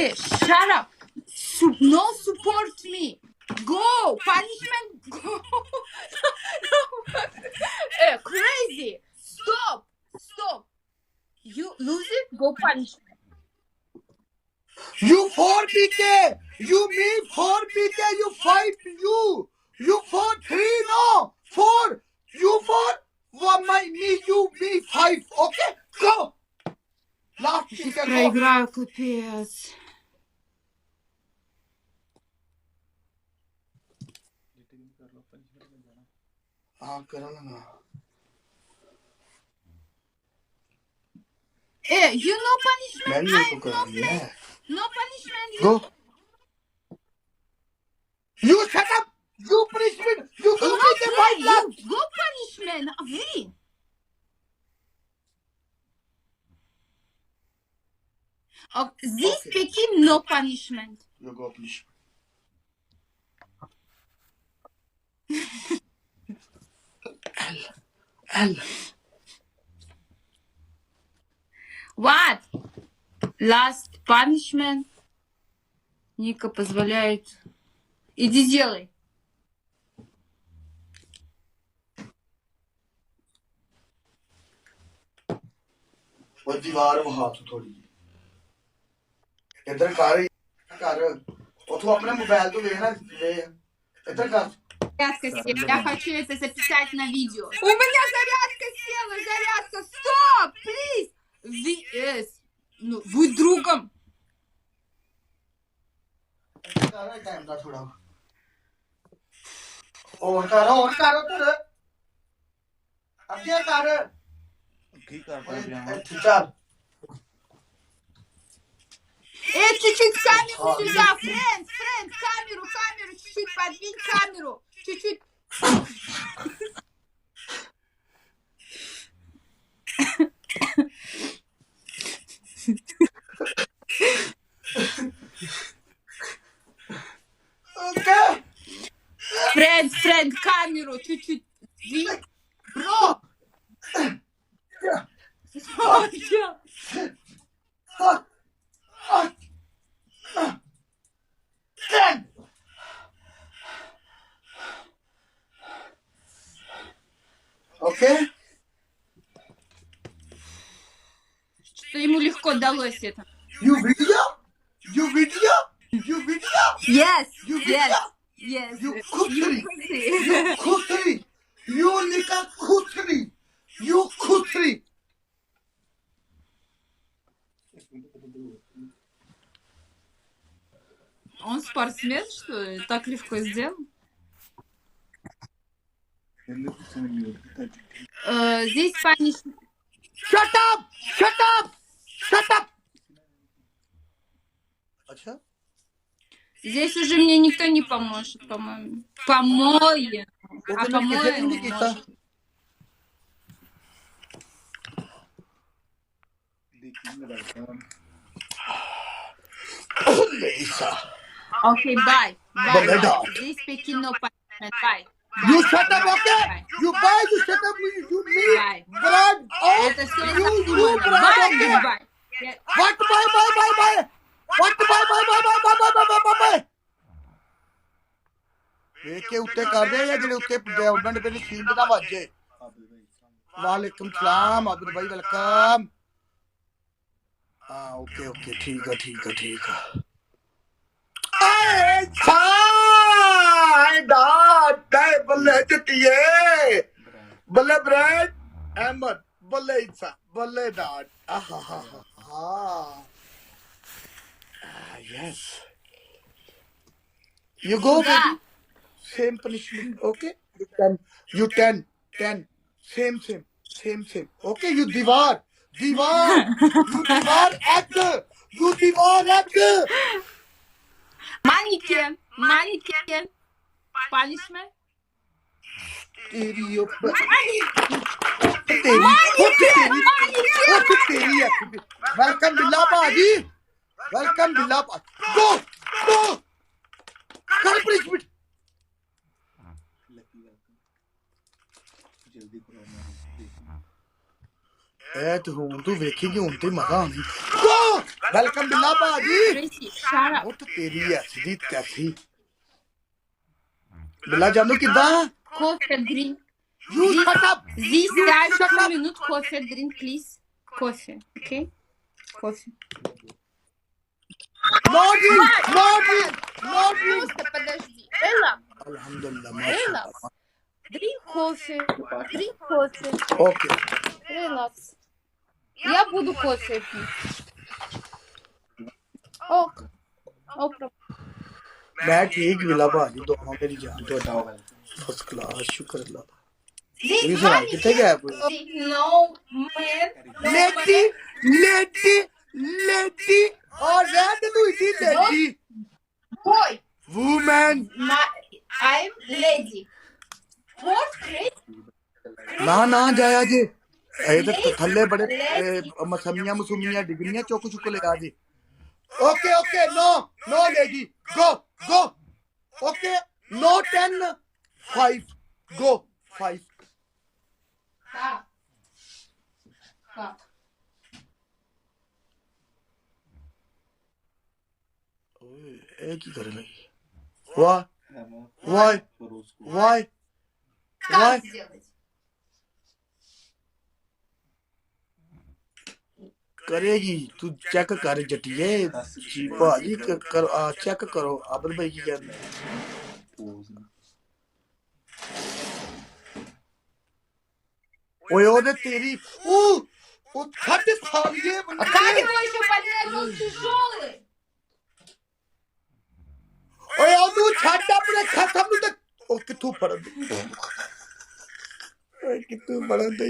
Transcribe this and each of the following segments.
Hey, shut up. No support me. Go. Punishment. Go. Hey, crazy. Stop. You lose it, go punishment. You 4 PK. You me 4 PK. You 5. You 4 3 no 4. You 4. Me you me 5. Okay, go. Last PK. Проиграю, капец. हाँ करो ना. Hey, you no punishment. मैं I नहीं no करूँगा. play. No punishment. Go. You shut up. You punishment. You go No PK 5 play. last. You go punishment. Very. This Okay. speaking no punishment. You go punishment. L. What? Last punishment. Ника позволяет. Иди делай. वो दीवार वहां तो थोड़ी इधर कर तो तू अपने मोबाइल तो देखना ले इधर कर. Я хочу это записать на видео. У меня зарядка села, зарядка. Стоп, please. VS. Ну, будь другом. टाइम का थोड़ा और करो तेरे अगे कर की करता है चल. Чуть-чуть камеру сюда, френд, камеру, чуть-чуть подвинь камеру, чуть-чуть. Okay. Френд, камеру, чуть-чуть. Bro. Okay. Что ему легко далось это. You video? Yes, You video? yes. You kutri. You nika kutri. You kutri. Он спортсмен, что ли? Так легко сделал? Здесь punishment. Shut up. अच्छा Здесь уже мне никто не поможет, по-моему. По-моему. А по-моему может. Okay, bye. Здесь пекино punishment. Bye. You shut up, okay? You bye, you shut up, you me. Bye. Brad, oh, Это все you законно. Brad, Bye, okay? goodbye. What bye? What bye? देख के उत्ते कर दे या जेडे उत्ते development पे scene ना वाजे. वालेकुम सलाम अब्दुल भाई वेलकम. हाँ ओके ठीक है. बल्ले चुटिए बल्ले ब्रेड अहमद बल्ले इंसा बल्ले dot yes you go baby. Same punishment okay you 10 same okay you दीवार egg Mannequin. Punishment. तेरी वेलकम बिल्ला भाजी गो कर punishment اے تو ہوں تو ویکھی گی ہوں تے مزہ آنی گو ویلکم بلا باجی Tracy, shut up. وہ تو تیری ایسی کیسی بلا جانو کداں Coffee, drink. You shut up This You time, shut 2 up. minutes coffee, drink, please. Coffee, okay? Coffee. No drink no drink no drink Просто подожди. Relax, الحمدللہ relax. ماشاءاللہ Drink coffee. Drink coffee. Okay Relax. Я буду кофе пить. Ок. Ок. میں ٹھیک بلا باجی دعا میری جان تہاڈا first class شکر اللہ دا یہ سنا کتے گیا No man. لیٹی لیٹی لیٹی اور رہن دے تو اسی لیٹی Boy. Woman I'm lady. What crazy? نہ جایا جی اے تے تھلے بڑے مسمیاں مسمیاں ڈگنیاں چوک چک لے آ جی اوکے اوکے نو نو لیڈی گو گو اوکے نو 10 5 گو 5 Как? اے کی کرے لگی وائی وائی وائی Как сделать? کرے گی تو چیک کر جٹیے جی بھاجی کر چیک کرو عبد بھائی کی کہتے ہیں اوے او تیری او کھٹ سالیے А как его еще поднять? Он тяжелый. اوے او تو چھٹ اپنے ختم نو تے او کتھوں پڑن دے اوے کتھوں پڑن دے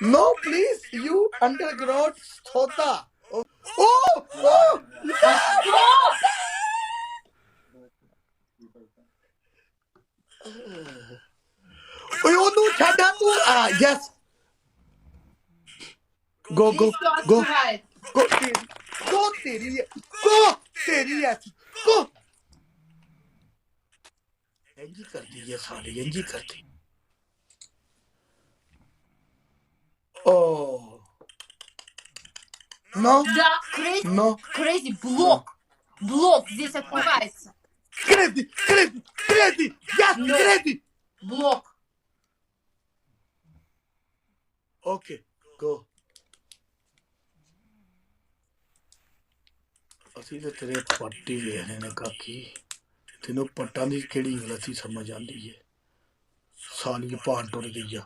نو پلیز یو انڈر گراؤنڈ سوتا او اوے او تو چھٹ تو یس گو گو گو گو تیری گو تیری ایسی گو انجی کر دی یہ ساری انجی کر دی اوہ نو Да, crazy. نو Crazy. Блок. Блок. Здесь открывается. کریدی کریدی کریدی یس کریدی Блок. اوکے گو ਅਸੀਂ ਤੇ ਤੇਰੇ ਪੱਟੀ ਵੇਖਣੇ ਨੇ ਕਾਕੀ ਤੈਨੂੰ ਪੱਟਾਂ ਦੀ ਕਿਹੜੀ ਇੰਗਲਿਸ਼ ਸਮਝ ਆਉਂਦੀ ਏ ਸਾਲੀ ਭਾਂ ਟੁਰ ਗਈ ਆ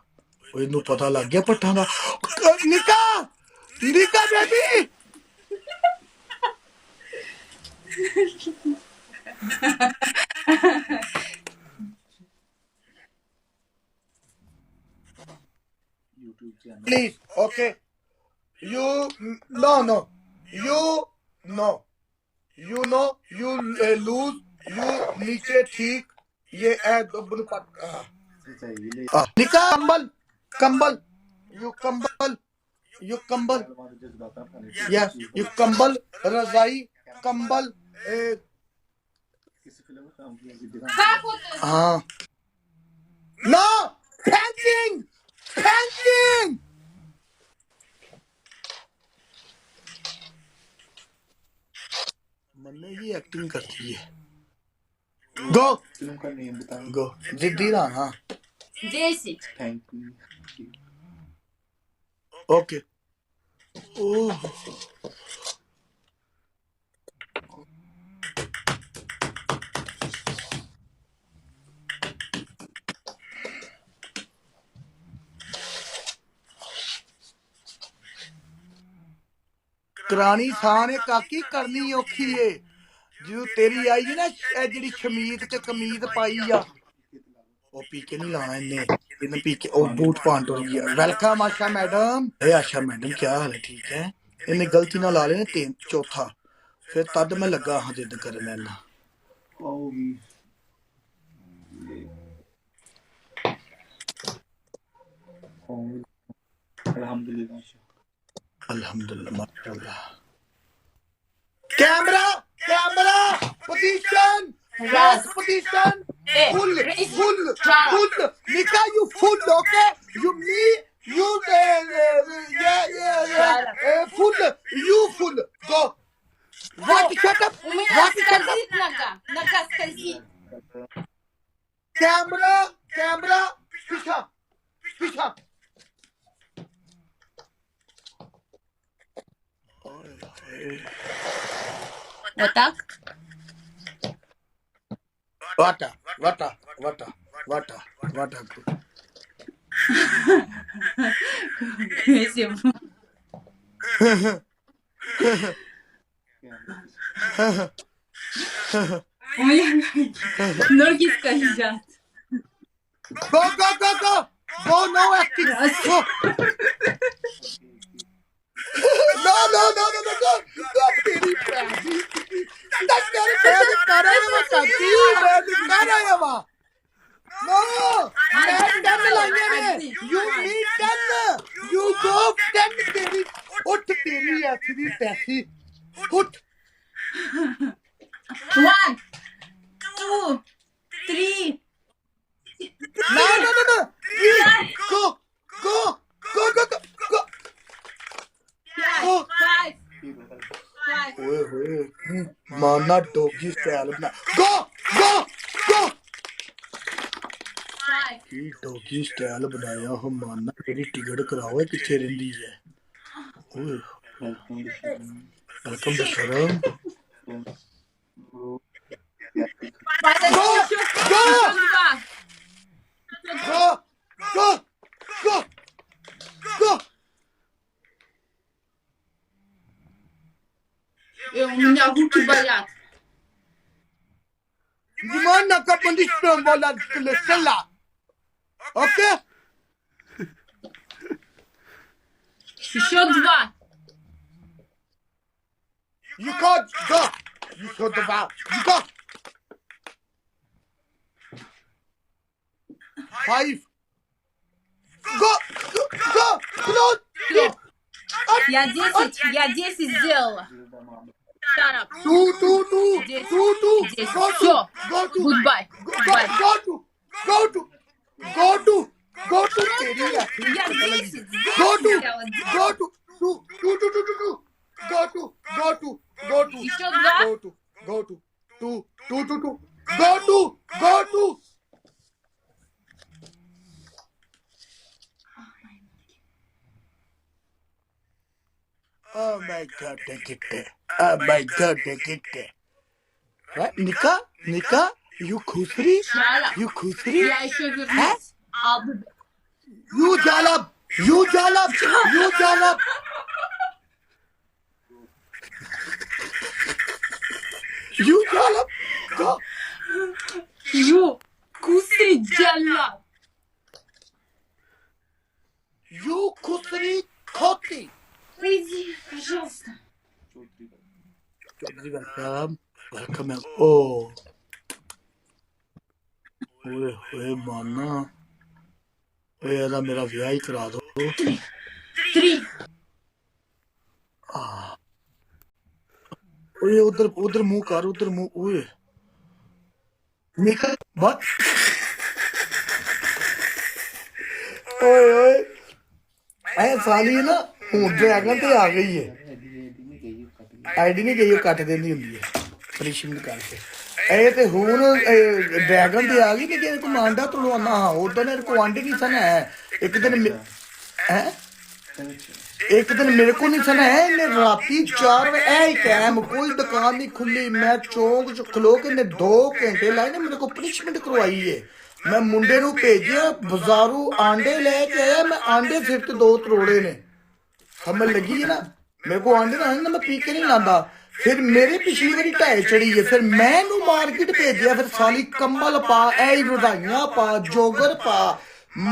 ਉਹ ਇਹਨੂੰ ਪਤਾ ਲੱਗ ਗਿਆ ਪੱਟਾਂ ਦਾ ਨਿਕਾ ਨਿਕਾ baby Please, okay. You no. You know you lose. You नीचे ठीक ये डबल पट निका कंबल you कंबल yes you कंबल रजाई कंबल Как вот हाँ no painting मन्ने ही एक्टिंग करती है गो गो जिद्दी ना हाँ 10? ओके ओह करानी साने काकी करनी औखी है जो तेरी आई है ना जेड़ी शमीज ते कमीज पाई आ ओ पीके नहीं लाना इन्हें पीके ओ बूट पान टुर गया वेलकम आशा मैडम ए आशा मैडम क्या हाल है ठीक है इन्हें गलती ना ला लेने तीन चौथा फिर तद मैं लगा हाँ जिद करने ना अल्हम्दुलिल्लाह माशाअल्लाह camera position yes position full Nika you full okay you me you yeah پیچھا Вот так? واٹا واٹا واٹا واٹا واٹا Красиво. Ой, ноги скользят. Go, go, go, go! Go, no acting! Go! No, no, no, no, no, no! No, तेरी पैसी! That's तेरी पैसी कर रहे हो काकी! मैं कर रहा हूँ! No! मैं 10 लाएंगे ने! You need 10! You go 10 तेरी! उठ तेरी ऐसी पैसी! उठ! 1, 2, 3. No, no, no, no! Go! Go! Go, go, go! Go! 5. ओए होए माना डॉगी स्टाइल बना गो गो गो 5. की डॉगी स्टाइल बनाया हो माना तेरी टिकट कराओ किथे रहिंदी है ओए वेलकम टू शरम Go! Go! Go! Go! Go! Go! У меня руки болят. Dimana kapan disprom bola sella. Okay? Еще 2. You can't go. You should have. You go. 5. Go. Go. Go. Go. Я 10 сделала. Shut up. 2. 2. 2. 10. 2. 2. 10. Go to. Все. Go to. Goodbye. Go to. Go to. Go to. Go to. तेरी Я 10 Go to. сделала. Go to. 2. 2. 2. 2. 2. Go to. Go to. Go to. Еще 2. Go to. Go to. 2. 2. 2. 2. Go to. Go to. Oh my God, take it. Oh my God, take it. What? Nika? Nika? You khusri? Shut up. You khusri? Я еще вернусь. You jalab! You jalab! You jalab! You jalab! Go! You кусри джала. You khusri khoti! Выйди, пожалуйста. Welcome. Welcome. Oh. ओए होए माना ओए यार मेरा विआह ही करा दो 3. ओए उधर उधर मुंह कर उधर मुंह ओए निकल बस ओए ओए ऐ साली ना हूं ड्रैगन ते आ गई है आईडी नहीं गई कट देनी हुंदी है पनिशमेंट करके ਇਹ ਤੇ ਹੁਣ ਡਰੈਗਨ ਤੇ ਆ ਗਈ ਕਿ ਜੇ ਕੋ ਆਂਡਾ ਤੁਲਵਾਨਾ ਹਾਂ ਉਦੋਂ ਮੇਰੇ ਕੋ ਆਂਡੇ ਨਹੀਂ ਸਨ ਹੈ ਇੱਕ ਦਿਨ ਮੇਰੇ ਕੋ ਨਹੀਂ ਸਨ ਹੈ ਇਹਨੇ ਰਾਤੀ 4 ਵਜੇ ਐ ਹੀ ਟਾਈਮ ਕੋਈ ਦੁਕਾਨ ਨਹੀਂ ਖੁੱਲੀ ਮੈਂ ਚੌਂਕ ਚ ਖਲੋ ਕੇ ਨੇ 2 ਘੰਟੇ ਲਾਏ ਨੇ ਮੇਰੇ ਕੋ ਪਨਿਸ਼ਮੈਂਟ ਕਰਵਾਈ ਹੈ ਮੈਂ ਮੁੰਡੇ ਨੂੰ ਭੇਜਿਆ ਬਾਜ਼ਾਰੂ ਆਂਡੇ ਲੈ ਕੇ ਆਇਆ ਮੈਂ ਆਂਡੇ ਸਿਰ ਤੇ 2 ਤਰੋੜੇ ਨੇ ਸਮਝ ਲੱਗੀ ਨਾ ਮੇਰੇ ਕੋ ਆਂਡੇ ਨਾ ਮੈਂ ਪੀ ਕੇ ਨਹੀਂ ਲਾਂਦਾ फिर मेरे पिछली बारी 2.5 चढ़ी है फिर मैं मार्केट भेजा फिर साली कंबल पा ऐ रजाइयां पा जोगर पा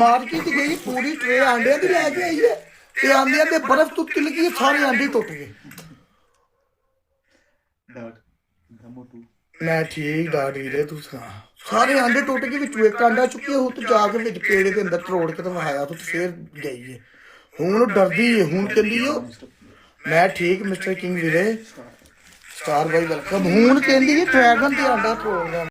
मार्केट गई पूरी ट्रे आंडे की लैके आई है ते आंदे आंदे बर्फ तो तिल गई सारे आंडे टुट गए मैं ठीक डाट रे तू सुना सारे आंडे टुट गए विच एक आंडा चुके हो तो जाके विच पेड़े के अंदर तरोड़ के तो वहाया तो फिर गई है हुण डरदी है हुण चली हो मैं ठीक मिस्टर किंग वीरे स्टार भाई वेलकम हूं कहती है ड्रैगन ते आंडा तोड़